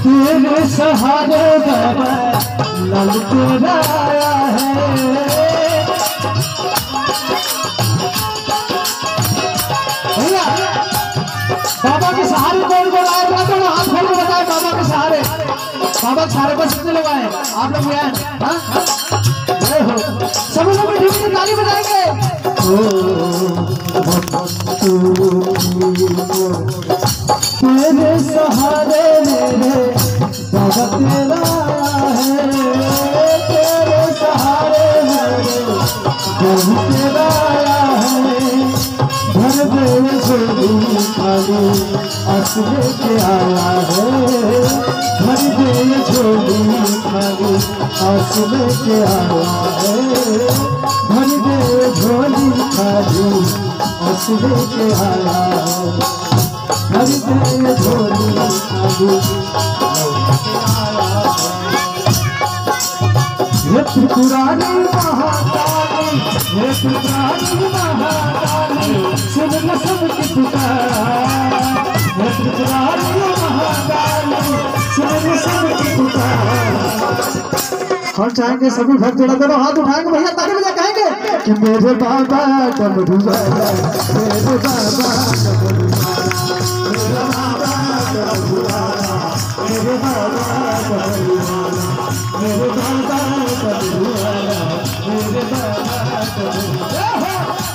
तेरे सहारे बाबा लल तेरा आया है। भैया बाबा के सहारे कौन कौन आए? हाथ खोल के बताए बाबा के सहारे। बाबा के सहारे पर कितने लोग आए? आप लोग भी आए? सब लोग भी ढीली ताली बजाएंगे। तेरे सहारे मेरे बाबा तेरा आया है। तेरे सहारे मेरे बाबा तेरा आया है। भर दे झोली खाली असले के आया है। भर दे झोली खाली असले के आया है। भर दे झोली खाली असले के आया है। भर दे झोली खाली ये त्रिपुरारी महाकाली, ये त्रिपुरारी महाकाली, सुन न सबकी पुकार। ये त्रिपुरारी महाकाली, सुन न सबकी पुकार। हम चाहेंगे सभी भक्त जोड़ा करो, हाथ उठाएंगे भैया ताली बजा कहेंगे कि मेरे बाबा डमरू वाला, मेरे बाबा डमरू वाला, मेरे बाबा डमरू वाला, मेरे बाबा डमरू वाला, मेरे बाबा डमरू वाला,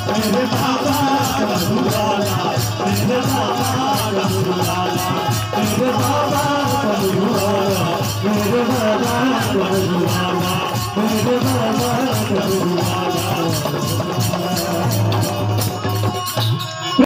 मेरे बाबा डमरू वाला, मेरे बाबा डमरू वाला, मेरे बाबा डमरू वाला, मेरे बाबा डमरू वाला, मेरे बाबा डमरू वाला।